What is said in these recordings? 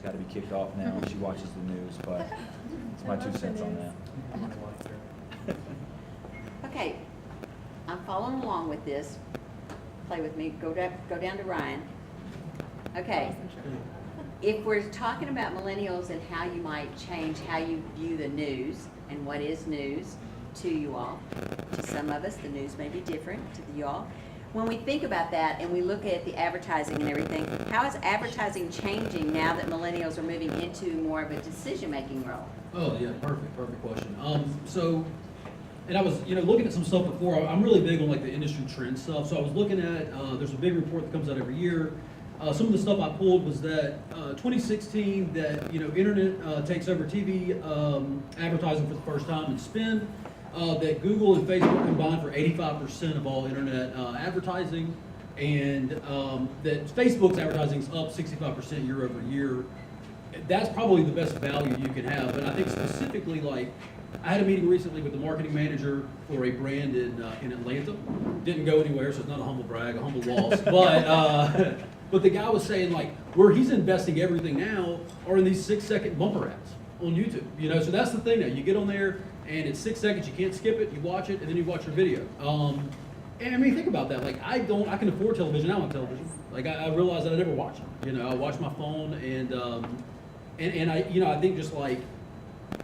got to be kicked off now when she watches the news, but it's my 2 cents on that. Okay, I'm following along with this. Play with me. Go down to Ryan. Okay. If we're talking about millennials and how you might change how you view the news and what is news to you all, to some of us, the news may be different to you all. When we think about that and we look at the advertising and everything, how is advertising changing now that millennials are moving into more of a decision-making role? Oh yeah, perfect question. And I was, looking at some stuff before. I'm really big on like the industry trend stuff. So I was looking at, there's a big report that comes out every year. Some of the stuff I pulled was that 2016 that internet takes over TV advertising for the first time in spend. That Google and Facebook combined for 85% of all internet advertising, and that Facebook's advertising is up 65% year over year. That's probably the best value you can have. But I think specifically, like, I had a meeting recently with the marketing manager for a brand in Atlanta. Didn't go anywhere, so it's not a humble brag, a humble loss. But the guy was saying, like, where he's investing everything now are in these 6-second bumper ads on YouTube. So that's the thing now. You get on there, and it's 6 seconds, you can't skip it, you watch it, and then you watch your video. And I mean, think about that. Like, I can afford television, I don't have television. Like, I realize that I never watch it. I watch my phone, and I think just like,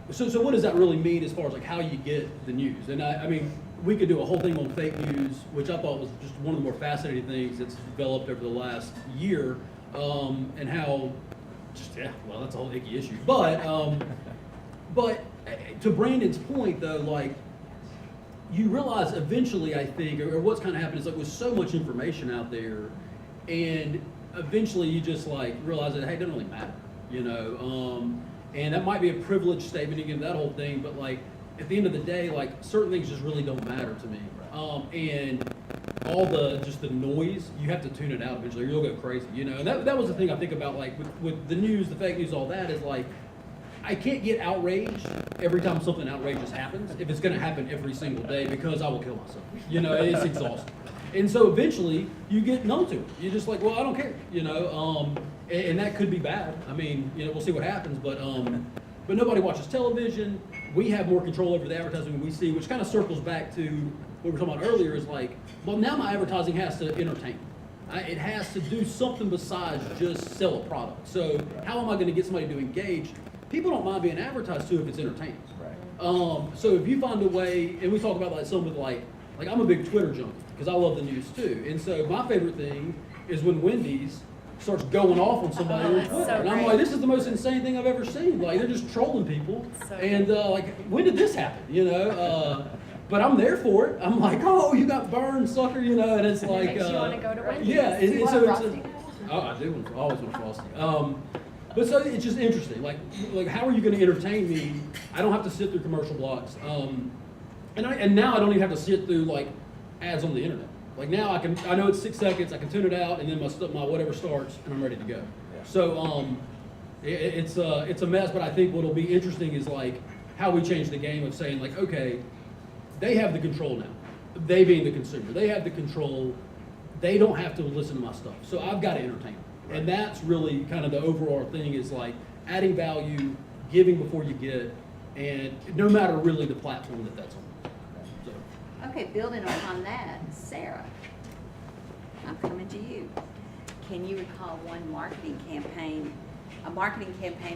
so what does that really mean as far as like how you get the news? And I mean, we could do a whole thing on fake news, which I thought was just one of the more fascinating things that's developed over the last year, and how, that's a whole icky issue. But to Brandon's point though, like, you realize eventually, I think, or what's kind of happened is like with so much information out there, and eventually you just like realize that, hey, it doesn't really matter, and that might be a privileged statement, again, that whole thing, but like at the end of the day, like certain things just really don't matter to me. And all the noise, you have to tune it out eventually, or you'll go crazy, And that was the thing I think about, like with the news, the fake news, all that is like, I can't get outraged every time something outrageous happens if it's going to happen every single day, because I will kill myself. It's exhausting. And so eventually you get numb to it. You're just like, well, I don't care, and that could be bad. I mean, we'll see what happens, but nobody watches television. We have more control over the advertising we see, which kind of circles back to what we were talking about earlier, is like, well, now my advertising has to entertain. It has to do something besides just sell a product. So how am I going to get somebody to engage? People don't mind being advertised to if it's entertaining. Right. So if you find a way, and we talk about like some with like I'm a big Twitter junkie because I love the news too. And so my favorite thing is when Wendy's starts going off on somebody on Twitter. So and I'm like, this is the most insane thing I've ever seen. Like, they're just trolling people. So and like, when did this happen? But I'm there for it. I'm like, oh, you got burned, sucker, and it's like, makes you want to go to Wendy's. yeah. Do you So want it's Frosty? oh, I do. I always want Frosty. But so it's just interesting. Like how are you going to entertain me? I don't have to sit through commercial blocks. And now I don't even have to sit through like ads on the internet. Like now I know it's 6 seconds. I can tune it out, and then my whatever starts, and I'm ready to go. Yeah. So it's a mess. But I think what'll be interesting is like how we change the game of saying like, okay, they have the control now. They being the consumer, they have the control. They don't have to listen to my stuff. So I've got to entertain them. And that's really kind of the overall thing, is like adding value, giving before you get, and no matter really the platform that's on. So. Okay, building upon that, Sarah, I'm coming to you. Can you recall one marketing campaign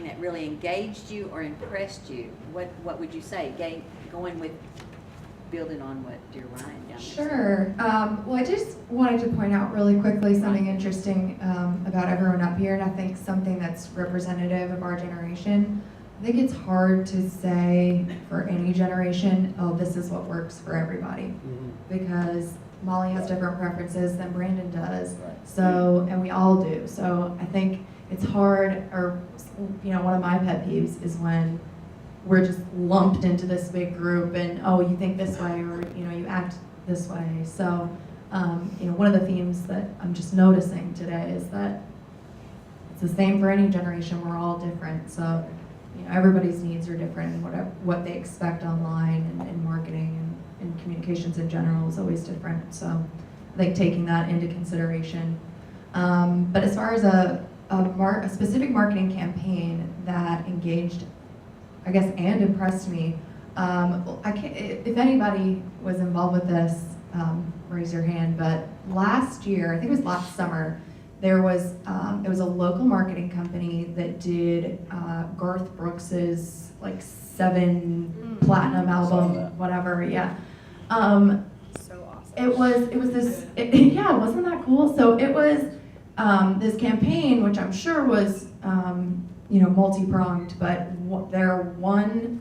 that really engaged you or impressed you? What would you say? Going with building on what dear Ryan down there said. Sure. Well, I just wanted to point out really quickly something interesting about everyone up here, and I think something that's representative of our generation. I think it's hard to say for any generation, oh, this is what works for everybody, because Molly has different preferences than Brandon does. Right. So, and we all do. So I think it's hard, or one of my pet peeves is when we're just lumped into this big group and, oh, you think this way, or, you act this way. So, one of the themes that I'm just noticing today is that it's the same for any generation. We're all different. So, everybody's needs are different, and what they expect online and marketing and communications in general is always different. So, I think taking that into consideration. But as far as a specific marketing campaign, engaged, I guess, and impressed me. If anybody was involved with this, raise your hand, but last year, I think it was last summer, there was a local marketing company that did Garth Brooks's like 7 platinum Saw album, that. whatever, yeah. So awesome. It was this, yeah, wasn't that cool? So it was this campaign, which I'm sure was, multi-pronged, but their one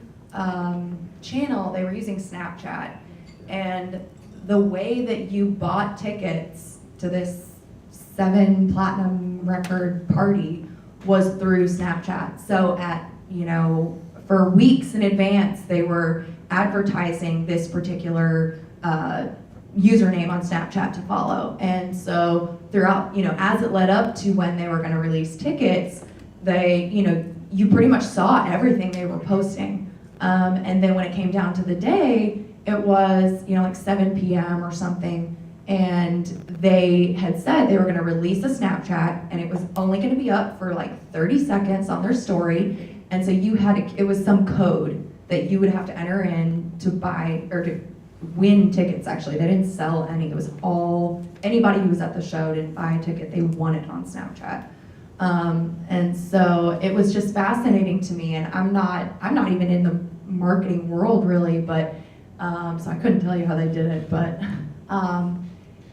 channel, they were using Snapchat. And the way that you bought tickets to this 7 platinum record party was through Snapchat. So for weeks in advance, they were advertising this particular username on Snapchat to follow. And so throughout, as it led up to when they were going to release tickets, you pretty much saw everything they were posting. And then when it came down to the day, it was, like 7 p.m. or something. And they had said they were going to release a Snapchat, and it was only going to be up for like 30 seconds on their story. And so it was some code that you would have to enter in to buy or to win tickets. Actually, they didn't sell any. It was anybody who was at the show didn't buy a ticket. They won it on Snapchat. And so it was just fascinating to me. And I'm not even in the marketing world really, but so I couldn't tell you how they did it. But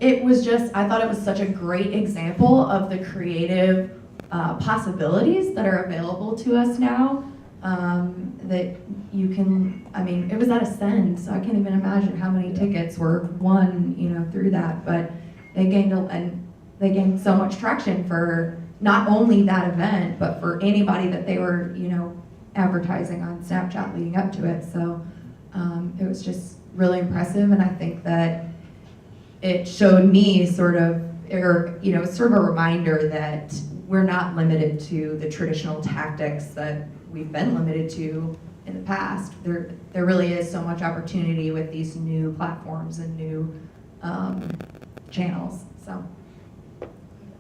it was I thought it was such a great example of the creative possibilities that are available to us now. That you can, it was at Ascend, so I can't even imagine how many tickets were won, through that. But they gained so much traction for not only that event, but for anybody that they were, advertising on Snapchat leading up to it. So it was just really impressive, and I think that it showed me it's sort of a reminder that we're not limited to the traditional tactics that we've been limited to in the past. There really is so much opportunity with these new platforms and new channels. So.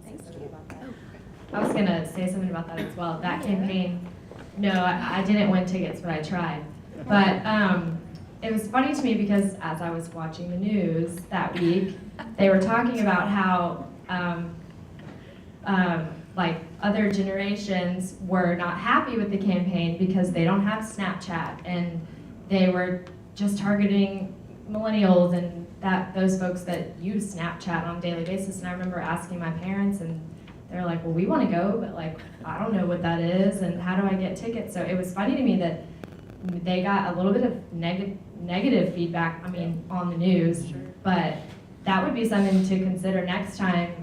Thank you. I was gonna say something about that as well. That campaign, no, I didn't win tickets, but I tried. But it was funny to me because as I was watching the news that week, they were talking about how like other generations were not happy with the campaign because they don't have Snapchat, and they were just targeting millennials and those folks that use Snapchat on a daily basis. And I remember asking my parents, and they're like, well, we want to go, but like, I don't know what that is, and how do I get tickets? So it was funny to me that they got a little bit of negative feedback, on the news, but that would be something to consider next time.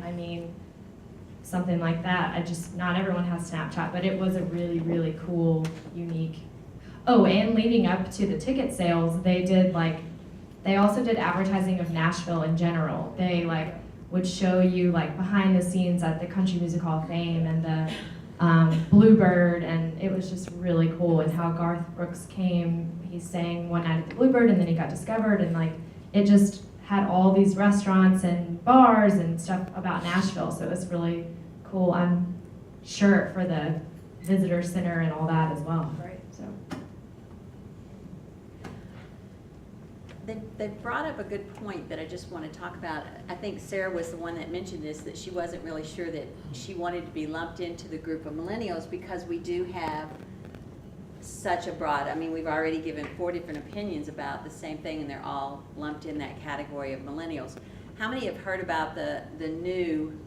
Something like that. Not everyone has Snapchat, but it was a really, really cool, unique. Oh, and leading up to the ticket sales, they also did advertising of Nashville in general. They would show you behind the scenes at the Country Music Hall of Fame and the Bluebird, and it was just really cool. And how Garth Brooks came, he sang one night at the Bluebird, and then he got discovered, and it just had all these restaurants and bars and stuff about Nashville. So it was really cool. I'm sure for the visitor center and all that as well. Right. So. They brought up a good point that I just want to talk about. I think Sarah was the one that mentioned this, that she wasn't really sure that she wanted to be lumped into the group of millennials because we do have such a broad, we've already given 4 different opinions about the same thing, and they're all lumped in that category of millennials. How many have heard about the new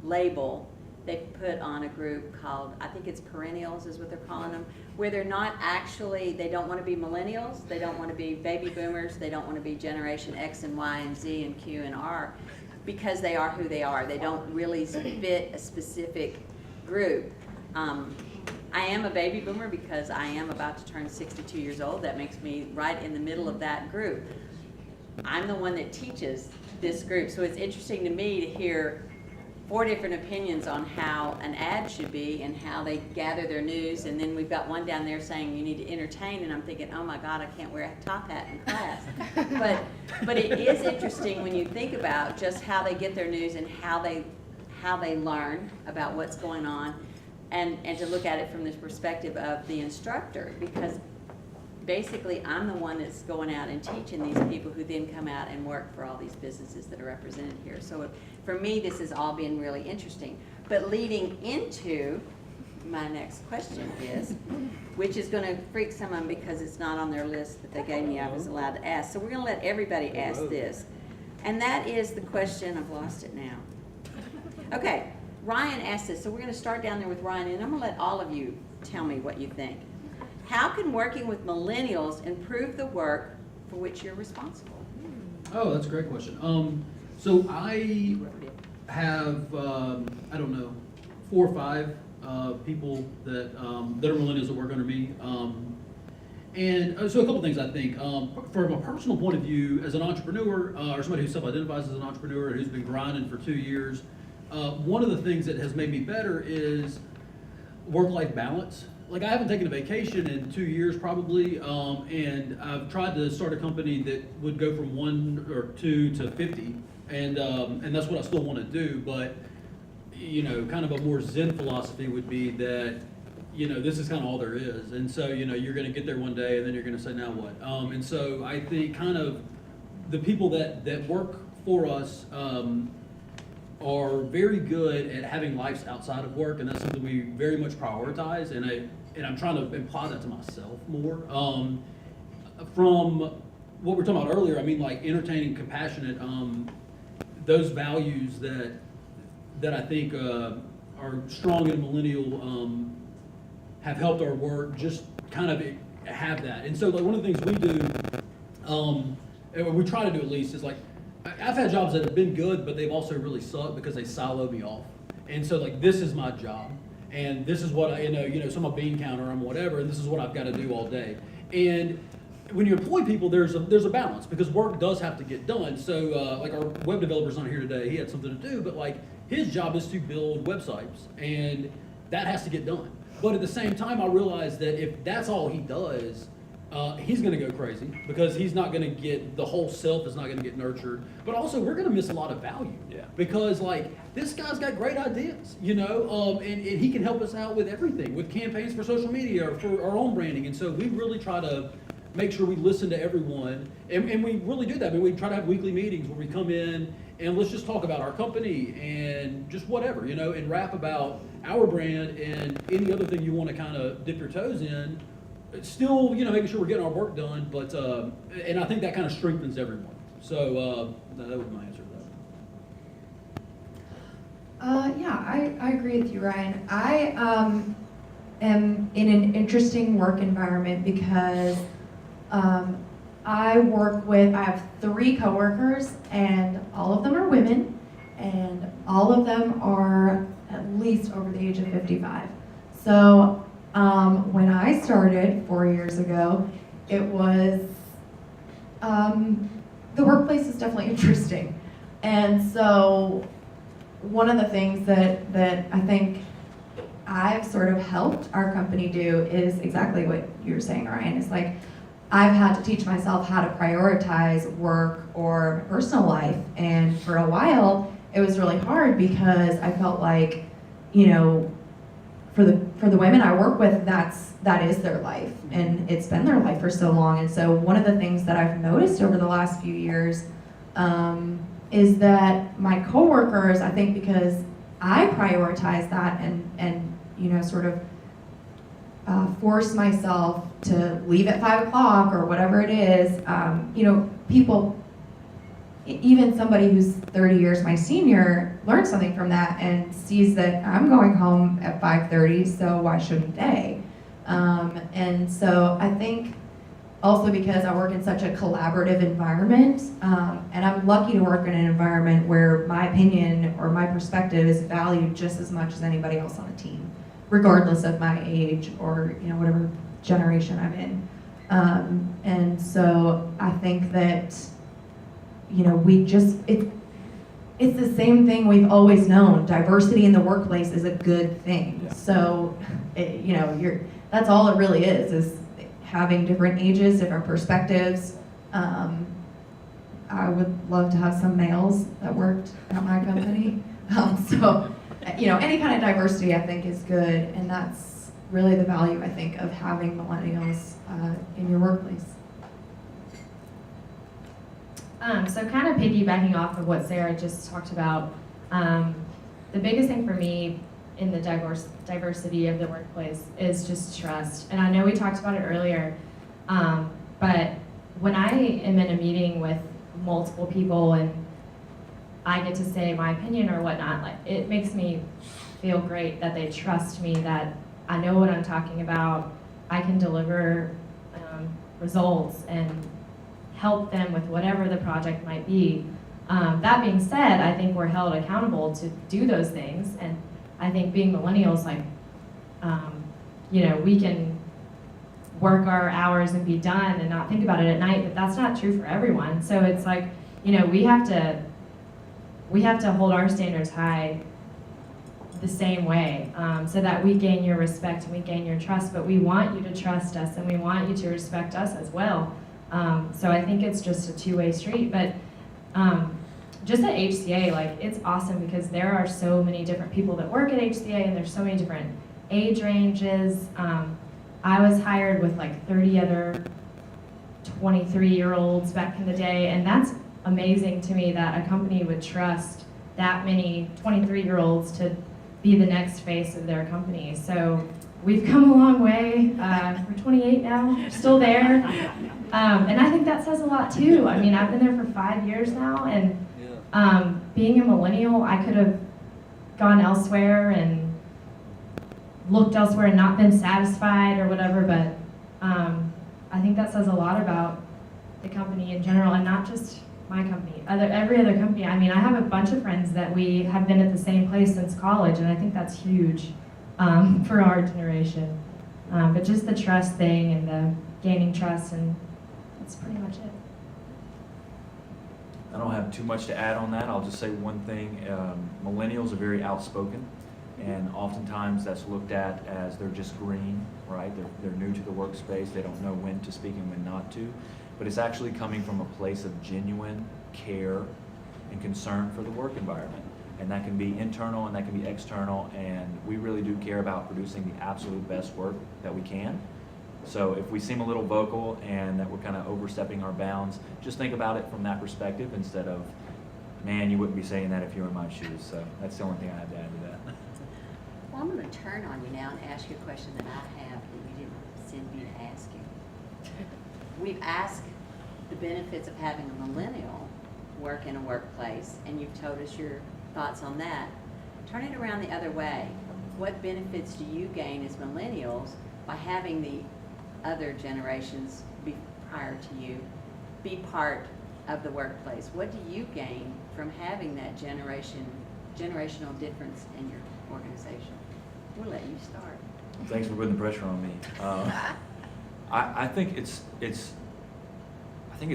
label they put on a group called, I think it's perennials is what they're calling them, where they're not actually, they don't want to be millennials, they don't want to be baby boomers, they don't want to be Generation X and Y and Z and Q and R, because they are who they are. They don't really fit a specific group. I am a baby boomer because I am about to turn 62 years old. That makes me right in the middle of that group. I'm the one that teaches this group, so it's interesting to me to hear 4 different opinions on how an ad should be and how they gather their news. And then we've got one down there saying you need to entertain, and I'm thinking, oh my God, I can't wear a top hat in class. but it is interesting when you think about just how they get their news and how they learn about what's going on. and to look at it from the perspective of the instructor, because basically I'm the one that's going out and teaching these people who then come out and work for all these businesses that are represented here. So for me, this has all been really interesting. But leading into my next question is, which is going to freak some of them because it's not on their list that they gave me I was allowed to ask. So we're going to let everybody ask this. And that is the question, I've lost it now. Okay, Ryan asked this, so we're going to start down there with Ryan, and I'm going to let all of you tell me what you think. How can working with millennials improve the work for which you're responsible? Oh, that's a great question. So I have, I don't know, 4 or 5 people that are millennials that work under me. And so a couple things I think. From a personal point of view, as an entrepreneur, or somebody who self-identifies as an entrepreneur who's been grinding for 2 years, one of the things that has made me better is work-life balance. Like, I haven't taken a vacation in 2 years probably, and I've tried to start a company that would go from 1 or 2 to 50, and that's what I still want to do. But you know, kind of a more Zen philosophy would be that, you know, this is kind of all there is, and so, you know, you're going to get there one day, and then you're going to say, now what? And so I think kind of the people that work for us are very good at having lives outside of work, and that's something we very much prioritize, and I'm trying to imply that to myself more. From what we were talking about earlier, I mean, like entertaining, compassionate, those values that I think are strong in millennial have helped our work just kind of have that. And so, like, one of the things we do, and we try to do at least, is like, I've had jobs that have been good, but they've also really sucked because they silo me off. And so, like, this is my job, and this is what I, so I'm a bean counter, I'm whatever, and this is what I've got to do all day. And when you employ people, there's a balance, because work does have to get done. So, like, our web developer's not here today, he had something to do, but like, his job is to build websites, and that has to get done. But at the same time, I realize that if that's all he does, he's going to go crazy, because he's not going to get, the whole self is not going to get nurtured. But also, we're going to miss a lot of value. Yeah. Because, like, this guy's got great ideas, and he can help us out with everything, with campaigns for social media or for our own branding. And so we really try to make sure we listen to everyone, and we really do that. I mean, we try to have weekly meetings where we come in and let's just talk about our company and just whatever, and rap about our brand and any other thing you want to kind of dip your toes in. It's still, making sure we're getting our work done, but and I think that kind of strengthens everyone. So that was my answer to that. Yeah, I agree with you, Ryan. I am in an interesting work environment because I have 3 coworkers, and all of them are women, and all of them are at least over the age of 55. So when I started 4 years ago, it was, the workplace is definitely interesting. And so one of the things that I think I've sort of helped our company do is exactly what you were saying, Ryan. It's like, I've had to teach myself how to prioritize work or personal life, and for a while it was really hard because I felt like, for the women I work with, that is their life, and it's been their life for so long. And so one of the things that I've noticed over the last few years is that my coworkers, I think because I prioritize that and sort of force myself to leave at 5 o'clock or whatever it is, people, even somebody who's 30 years my senior, learns something from that and sees that I'm going home at 5:30, so why shouldn't they? And so I think also because I work in such a collaborative environment, and I'm lucky to work in an environment where my opinion or my perspective is valued just as much as anybody else on the team, regardless of my age or whatever generation I'm in. And so I think that it's the same thing we've always known. Diversity in the workplace is a good thing. Yeah. So that's all it really is having different ages, different perspectives. I would love to have some males that worked at my company. any kind of diversity I think is good, and that's really the value I think of having millennials in your workplace. So kind of piggybacking off of what Sarah just talked about, the biggest thing for me in the diversity of the workplace is just trust. And I know we talked about it earlier, but when I am in a meeting with multiple people and I get to say my opinion or whatnot, like, it makes me feel great that they trust me, that I know what I'm talking about, I can deliver results and help them with whatever the project might be. That being said, I think we're held accountable to do those things, and I think being millennials, like, we can work our hours and be done and not think about it at night, but that's not true for everyone. So it's like, we have to hold our standards high the same way, so that we gain your respect and we gain your trust, but we want you to trust us and we want you to respect us as well. So I think it's just a two-way street, but just at HCA, like, it's awesome because there are so many different people that work at HCA and there's so many different age ranges. I was hired with like 30 other 23-year-olds back in the day, and that's amazing to me that a company would trust that many 23-year-olds to be the next face of their company. So we've come a long way. We're 28 now, we're still there. And I think that says a lot too. I mean, I've been there for 5 years now, and being a millennial, I could have gone elsewhere and looked elsewhere and not been satisfied or whatever, but I think that says a lot about the company in general, and not just my company, every other company. I mean, I have a bunch of friends that we have been at the same place since college, and I think that's huge for our generation. But just the trust thing and the gaining trust, and that's pretty much it. I don't have too much to add on that. I'll just say one thing. Millennials are very outspoken, and oftentimes that's looked at as they're just green, right? They're new to the workspace. They don't know when to speak and when not to. But it's actually coming from a place of genuine care and concern for the work environment. And that can be internal and that can be external, and we really do care about producing the absolute best work that we can. So if we seem a little vocal and that we're kind of overstepping our bounds, just think about it from that perspective instead of, man, you wouldn't be saying that if you were in my shoes. So that's the only thing I have to add to that. Well, I'm going to turn on you now and ask you a question that I have that you didn't send me to ask you. We've asked the benefits of having a millennial work in a workplace, and you've told us your thoughts on that. Turn it around the other way. What benefits do you gain as millennials by having the other generations be prior to you be part of the workplace? What do you gain from having that generational difference in your organization? We'll let you start. Thanks for putting the pressure on me. I think it's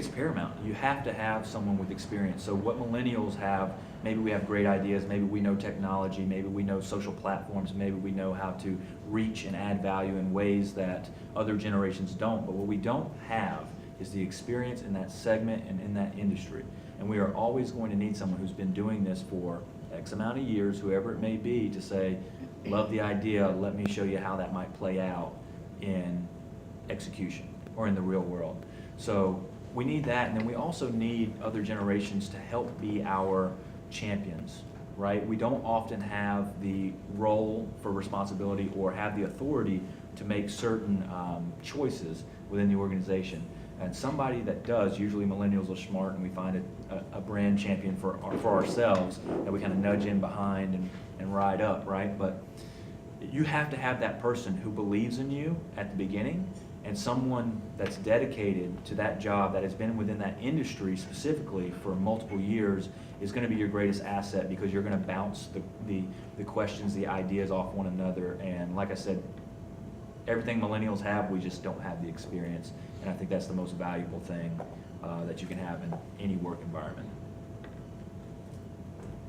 paramount. You have to have someone with experience. So what millennials have, maybe we have great ideas, maybe we know technology, maybe we know social platforms, maybe we know how to reach and add value in ways that other generations don't. But what we don't have is the experience in that segment and in that industry. And we are always going to need someone who's been doing this for X amount of years, whoever it may be, to say, love the idea, let me show you how that might play out in execution or in the real world. So we need that, and then we also need other generations to help be our champions, right? We don't often have the role for responsibility or have the authority to make certain choices within the organization. And somebody that does, usually millennials are smart, and we find a brand champion for ourselves that we kind of nudge in behind and ride up, right? But you have to have that person who believes in you at the beginning, and someone that's dedicated to that job, that has been within that industry specifically for multiple years, is going to be your greatest asset, because you're going to bounce the questions, the ideas off one another. And like I said, everything millennials have, we just don't have the experience. And I think that's the most valuable thing that you can have in any work environment.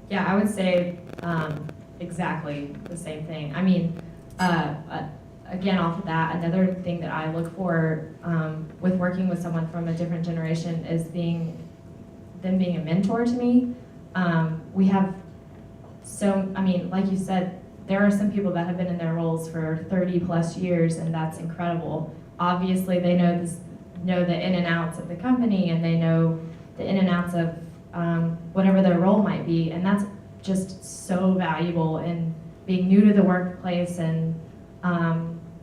Yeah, I would say exactly the same thing. I mean, again, off of that, another thing that I look for with working with someone from a different generation is them being a mentor to me. We have so, I mean, like you said, there are some people that have been in their roles for 30 plus years, and that's incredible. Obviously, they know the in and outs of the company, and they know the in and outs of whatever their role might be, and that's just so valuable in being new to the workplace and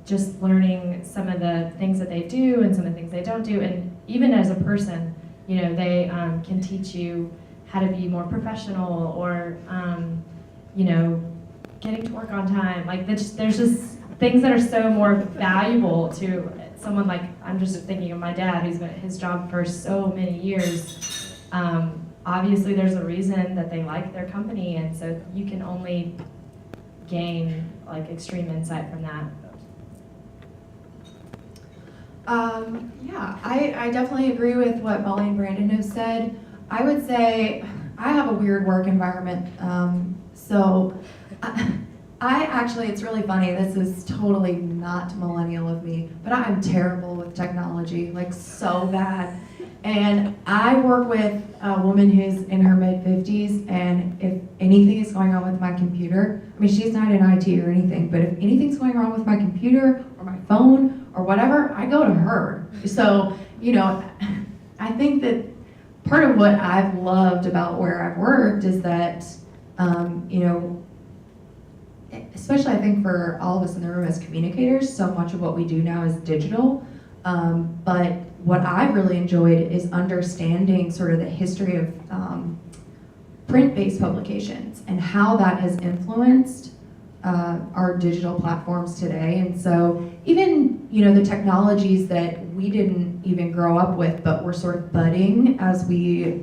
just learning some of the things that they do and some of the things they don't do, and even as a person, you know, they can teach you how to be more professional, or you know, getting to work on time. Like there's just things that are so more valuable to someone. Like, I'm just thinking of my dad, who's been at his job for so many years. Obviously there's a reason that they like their company, and so you can only gain like extreme insight from that. Yeah, I definitely agree with what Molly and Brandon have said. I would say I have a weird work environment. So I actually, it's really funny, this is totally not millennial of me, but I'm terrible with technology, like so bad. And I work with a woman who's in her mid-50s, and if anything is going on with my computer, I mean, she's not in IT or anything, but if anything's going wrong with my computer or my phone or whatever, I go to her. So, you know, I think that part of what I've loved about where I've worked is that, you know, especially I think for all of us in the room as communicators, so much of what we do now is digital. But what I've really enjoyed is understanding sort of the history of print-based publications and how that has influenced our digital platforms today. And so even, you know, the technologies that we didn't even grow up with, but were sort of budding as we,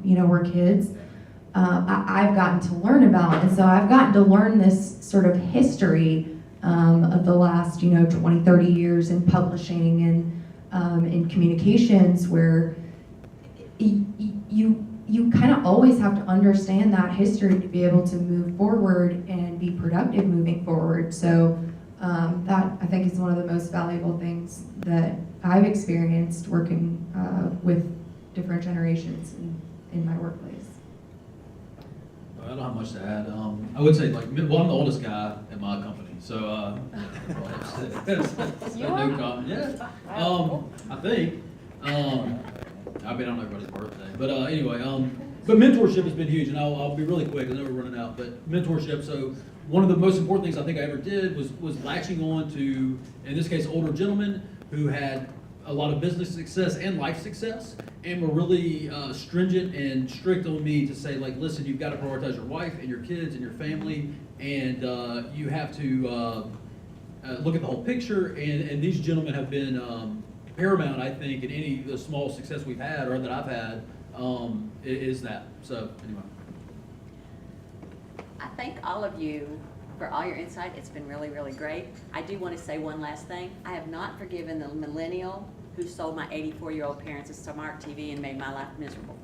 you know, were kids, I've gotten to learn about. And so I've gotten to learn this sort of history of the last, you know, 20, 30 years in publishing and in communications, where you kind of always have to understand that history to be able to move forward and be productive moving forward. So that, I think, is one of the most valuable things that I've experienced working with different generations in my workplace. I don't have much to add. I would say, like, well, I'm the oldest guy in my company, so You are? yeah. I think. I mean, I don't know everybody's birthday, but anyway, but mentorship has been huge, and I'll be really quick. I know we're running out, but mentorship. So one of the most important things I think I ever did was latching on to, in this case, older gentlemen who had a lot of business success and life success, and were really stringent and strict on me to say, like, listen, you've got to prioritize your wife and your kids and your family, and you have to look at the whole picture. And these gentlemen have been paramount, I think, in any the small success we've had or that I've had, is that. So anyway. I thank all of you for all your insight. It's been really, really great. I do want to say one last thing. I have not forgiven the millennial who sold my 84-year-old parents a smart TV and made my life miserable.